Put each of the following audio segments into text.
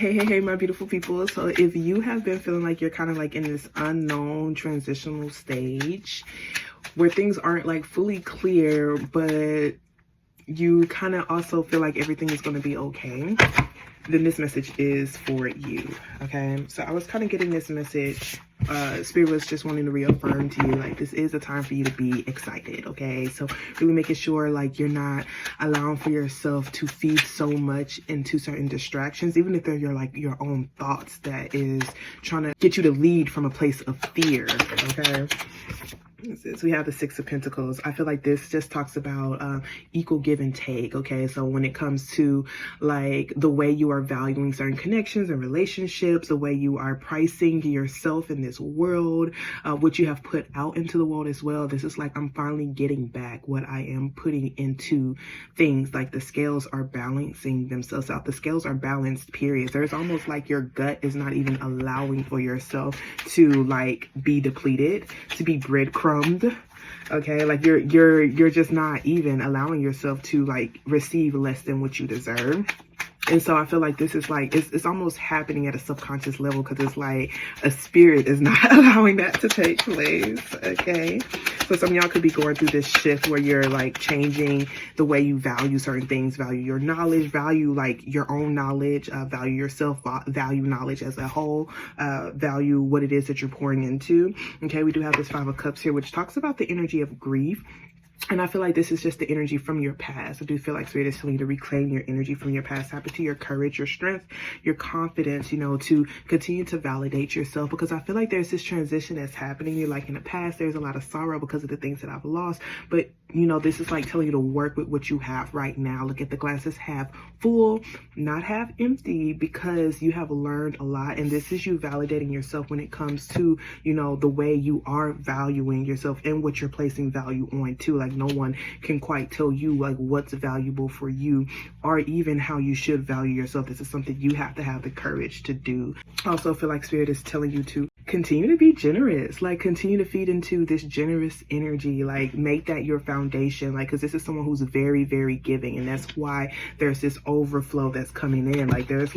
Hey, my beautiful people. So if you have been feeling like you're kind of like in this unknown transitional stage where things aren't like fully clear, but you kind of also feel like everything is going to be okay, then this message is for you. Okay, so I was kind of getting this message. Spirit was just wanting to reaffirm to you, like, this is a time for you to be excited. Okay, so really making sure like you're not allowing for yourself to feed so much into certain distractions, even if they're your own thoughts that is trying to get you to lead from a place of fear. Okay, so we have the Six of Pentacles. I feel like this just talks about equal give and take. Okay, so when it comes to like the way you are valuing certain connections and relationships, the way you are pricing yourself in this world, what you have put out into the world as well, this is like, I'm finally getting back what I am putting into things. Like the scales are balancing themselves out. The scales are balanced, period. There's almost like your gut is not even allowing for yourself to like be depleted, to be breadcrumbed. Okay, like you're just not even allowing yourself to like receive less than what you deserve. And so I feel like this is like, it's almost happening at a subconscious level, because it's like a spirit is not allowing that to take place. Okay, so some of y'all could be going through this shift where you're like changing the way you value certain things, value your knowledge, value like your own knowledge, value yourself, value knowledge as a whole, value what it is that you're pouring into. Okay, we do have this Five of Cups here, which talks about the energy of grief. And I feel like this is just the energy from your past. I do feel like Spirit is telling you to reclaim your energy from your past. Tap into your courage, your strength, your confidence, you know, to continue to validate yourself. Because I feel like there's this transition that's happening. You're like, in the past, there's a lot of sorrow because of the things that I've lost. But, you know, this is like telling you to work with what you have right now. Look at the glasses half full, not half empty, because you have learned a lot. And this is you validating yourself when it comes to, you know, the way you are valuing yourself and what you're placing value on too. Like, no one can quite tell you like what's valuable for you, or even how you should value yourself. This is something you have to have the courage to do. I also feel like Spirit is telling you to continue to be generous, like continue to feed into this generous energy, like make that your foundation, like, because this is someone who's very, very giving, and that's why there's this overflow that's coming in. Like there's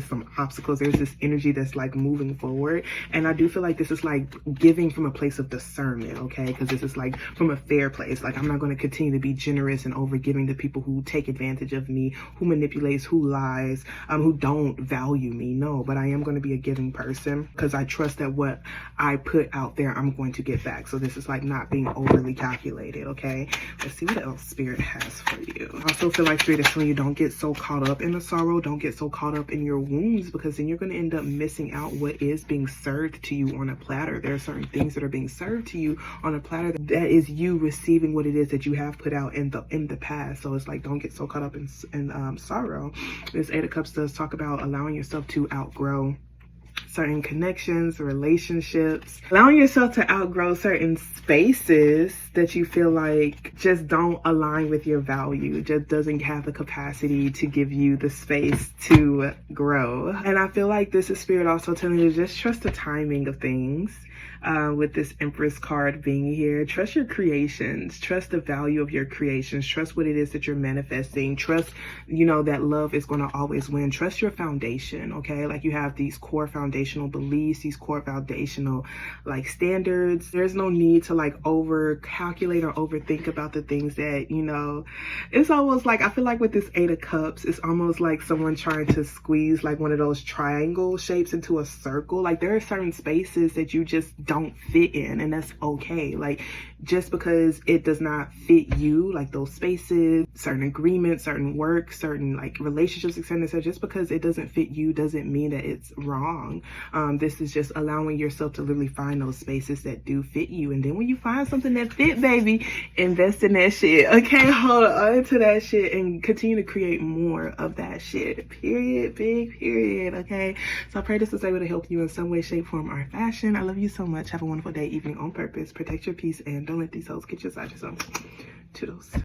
some obstacles, there's this energy that's like moving forward. And I do feel like this is like giving from a place of discernment. Okay, because this is like from a fair place. Like, I'm not going to continue to be generous and over giving to people who take advantage of me, who manipulates, who lies, who don't value me. No, but I am going to be a giving person, because I trust that what I put out there, I'm going to get back. So this is like not being overly calculated. Okay, let's see what else Spirit has for you. I also feel like Spirit is telling you, don't get so caught up in the sorrow, don't get so caught up in your wounds, because then you're going to end up missing out what is being served to you on a platter. There are certain things that are being served to you on a platter that is you receiving what it is that you have put out in the past. So it's like, don't get so caught up in sorrow. This Eight of Cups does talk about allowing yourself to outgrow certain connections, relationships, allowing yourself to outgrow certain spaces that you feel like just don't align with your value, just doesn't have the capacity to give you the space to grow. And I feel like this is Spirit also telling you to just trust the timing of things. With this Empress card being here, trust your creations, trust the value of your creations, trust what it is that you're manifesting, trust, you know, that love is going to always win. Trust your foundation. Okay, like you have these core foundational beliefs, these core foundational like standards. There's no need to like over calculate or overthink about the things that, you know, it's almost like, I feel like with this Eight of Cups, it's almost like someone trying to squeeze like one of those triangle shapes into a circle. Like there are certain spaces that you just don't fit in, and that's okay. Like, just because it does not fit you, like those spaces, certain agreements, certain work, certain like relationships, etc., just because it doesn't fit you doesn't mean that it's wrong. This is just allowing yourself to literally find those spaces that do fit you, and then when you find something that fit, baby, invest in that shit. Okay, hold on to that shit and continue to create more of that shit. Period. Big period. Okay, so I pray this is able to help you in some way, shape, form, or fashion. I love you so much. Have a wonderful day, evening on purpose. Protect your peace and don't let these hoes get you inside yourself. Toodles.